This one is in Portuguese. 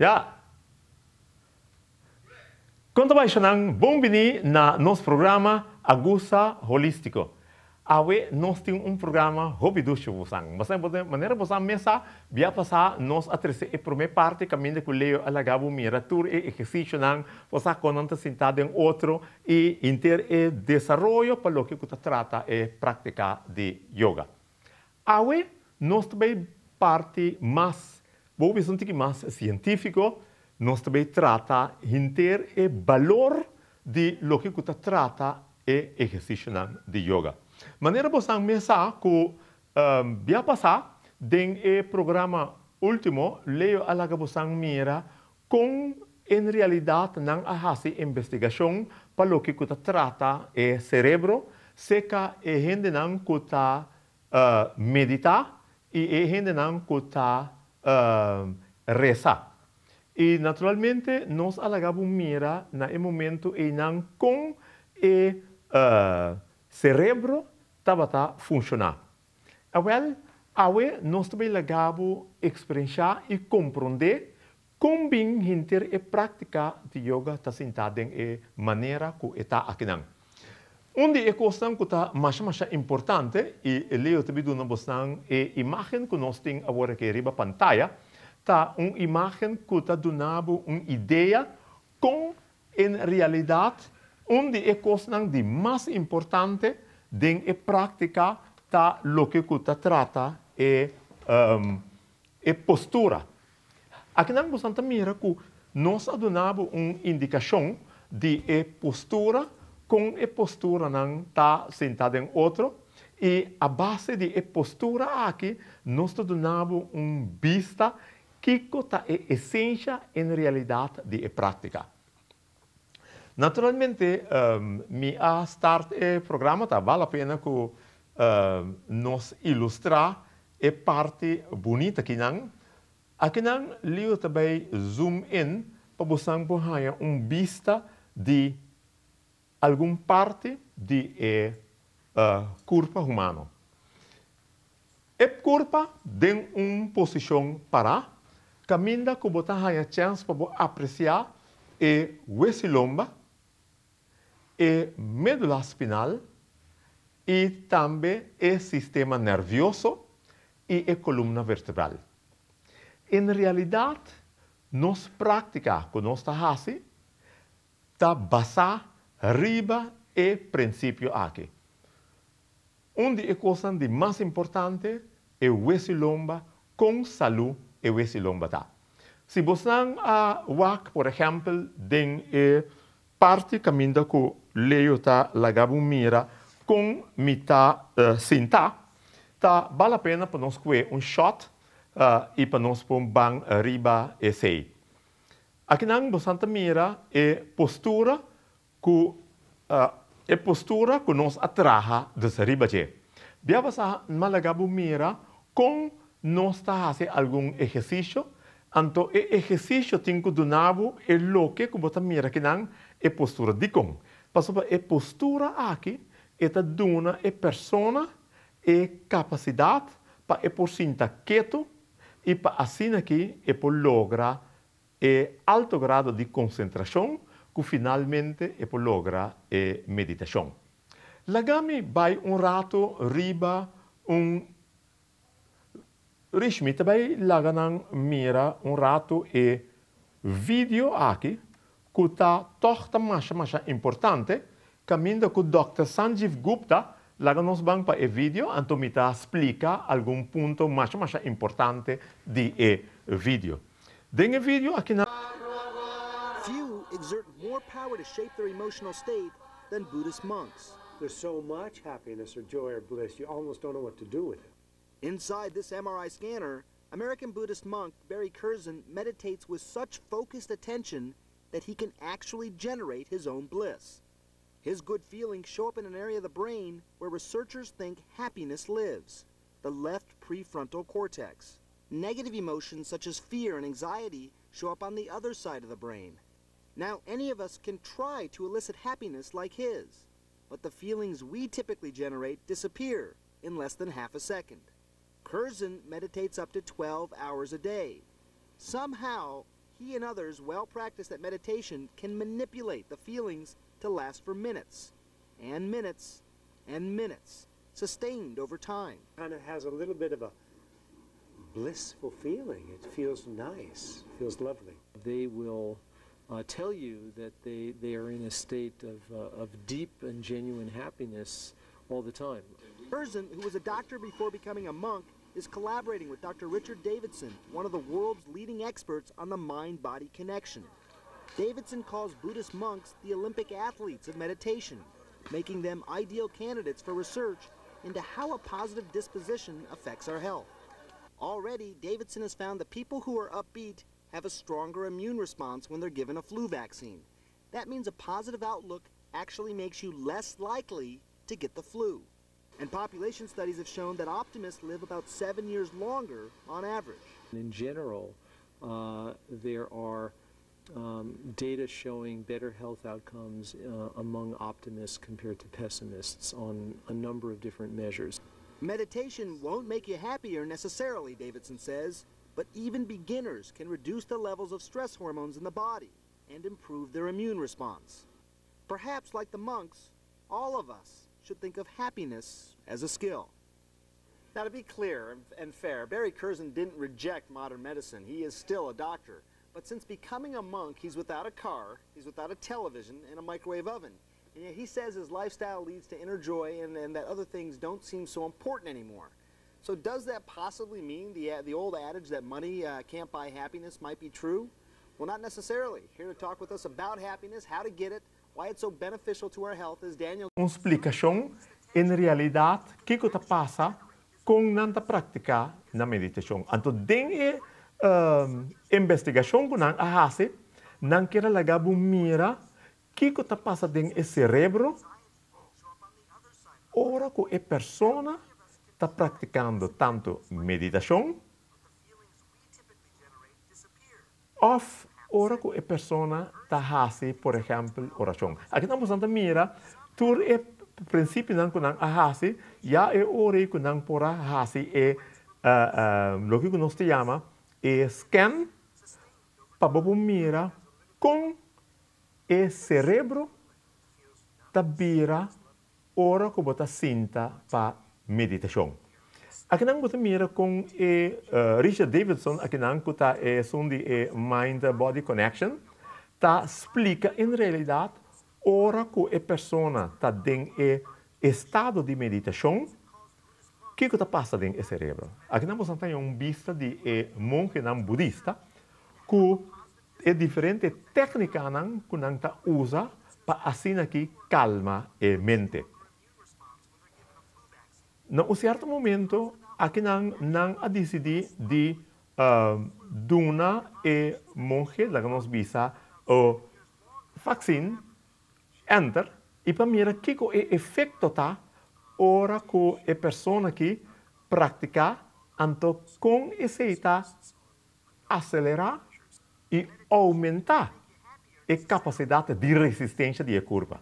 Ya. Conta ba ng bom-bini na nos programa Agusa Holístico. Awe nós temos programa hobiducho vosang. Mas maneira vosang mesa via passar nós atrese e primeira parte caminho que leio alagabo miratur e exercício nang vosa conanta sentado em outro e inter e desenvolvimento para lo que você trata e prática de yoga. Awe nós também parte mais, vou dizer mais científico. Nós também trata inter e valor de lo que você trata e exercício de yoga. Maneira você mesa que via passar den e programa último leio a laga você mira com em realidade não a fazer investigação para lo que você trata e cérebro seca e gente não que meditar e gente não que rezar. E naturalmente nós alagamos mira na momento e não com o cérebro estava funcionar. Nós também alagamos experienciar e compreender como bem inter e prática de yoga está sentada em maneira que está aqui não. Onde é questão que está mais importante e leio também do nosso imagem que nós temos agora que riba pantalla. Tá uma imagem que está dando uma ideia com, em realidade, onde é questão de mais importante de prática tá lo que você trata é postura. Aqui nós vamos mira que nós damos uma indicação de postura com a postura não está sentada em outro e a base de postura aqui nós damos uma vista que é a essência, em realidade, de prática. Naturalmente, a start o programa, vale a pena que nos ilustrar a parte bonita que não. Aqui não, eu também zoom in para você ter uma vista de alguma parte de corpo humano. A corpo tem uma posição para caminha que você tem a chance para apreciar o huesilomba, a medula espinal e também o sistema nervioso e a coluna vertebral. Em realidade, nossa prática que nós estamos fazendo está basada riba e princípio aqui. Onde a coisa mais importante é o huesilomba com saúde e huesilomba tá. Se você por exemplo, tem parte caminho que leio tá lagabo mira com mita sentar, tá vale a pena para nós comer shot e para nós pôr bang riba e sei. Aqui não você mira postura que nós atraha dessa riba je. Bia você malagabo mira com nós está fazendo algum exercício, então o exercício tem que donar o que você mira que não é postura de com. Passou a postura aqui, esta dona a pessoa a capacidade para por sentar quieto e para assim aqui é por lograr alto grado de concentração que finalmente é por lograr meditação. Lagami vai rato riba Rishmi também laganang mira rato vídeo aqui que está toda mais importante caminho que o Dr. Sanjeev Gupta laga nos bang para vídeo então me explica algum ponto mais importante de vídeo. Den vídeo aqui na Few exert more power to shape their emotional state than Buddhist monks. There's so much happiness or joy or bliss, you almost don't know what to do with it. Inside this MRI scanner, American Buddhist monk Barry Curzon meditates with such focused attention that he can actually generate his own bliss. His good feelings show up in an area of the brain where researchers think happiness lives, the left prefrontal cortex. Negative emotions such as fear and anxiety show up on the other side of the brain. Now, any of us can try to elicit happiness like his, but the feelings we typically generate disappear in less than half a second. Curzon meditates up to 12 hours a day. Somehow, he and others well practiced at meditation can manipulate the feelings to last for minutes, and minutes, and minutes, sustained over time. Kind of has a little bit of a blissful feeling. It feels nice, feels lovely. They will tell you that they are in a state of deep and genuine happiness all the time. Curzon, who was a doctor before becoming a monk, is collaborating with Dr. Richard Davidson, one of the world's leading experts on the mind-body connection. Davidson calls Buddhist monks the Olympic athletes of meditation, making them ideal candidates for research into how a positive disposition affects our health. Already, Davidson has found that people who are upbeat have a stronger immune response when they're given a flu vaccine. That means a positive outlook actually makes you less likely to get the flu. And population studies have shown that optimists live about 7 years longer on average. In general, there are data showing better health outcomes among optimists compared to pessimists on a number of different measures. Meditation won't make you happier necessarily, Davidson says, but even beginners can reduce the levels of stress hormones in the body and improve their immune response. Perhaps, like the monks, all of us should think of happiness as a skill. Now, to be clear and fair, Barry Curzon didn't reject modern medicine. He is still a doctor. But since becoming a monk, he's without a car, he's without a television, and a microwave oven. And yet he says his lifestyle leads to inner joy and that other things don't seem so important anymore. So does that possibly mean the old adage that money can't buy happiness might be true? Well, not necessarily. Here to talk with us about happiness, how to get it, why it's so beneficial to our health is Daniel. Uma explicação, em realidade, o que está passa com nanta prática na meditação. Então, tem investigação que nang ahase, nang kira lagabo mira, o que está passa dentro do cérebro, ora que a persona está praticando tanto meditação, ou ora que a persona está fazendo, por exemplo, oração. Aqui estamos a mira, tur é princípio não kunang ahasi, já é hora que não pora hasi é o que nós chama é scan para bobo mira com o cérebro tabira hora que bota sinta para meditação. Aqui não bota mira com Richard Davidson, aqui não que tá sundi mind-body connection, tá explica em realidade ora que a persona está em estado de meditação, o que está passando dentro do cérebro? Aqui nós temos vista de monge budista, que é diferente técnica que nós usa para assim aqui calma a mente. Num certo momento, aqui nós decidimos de donar a monge, que nós visa, o vaccine, enter, e para mira que o efeito tá ora que a pessoa que pratica, então com esse está acelerar e aumentar a capacidade de resistência de curva.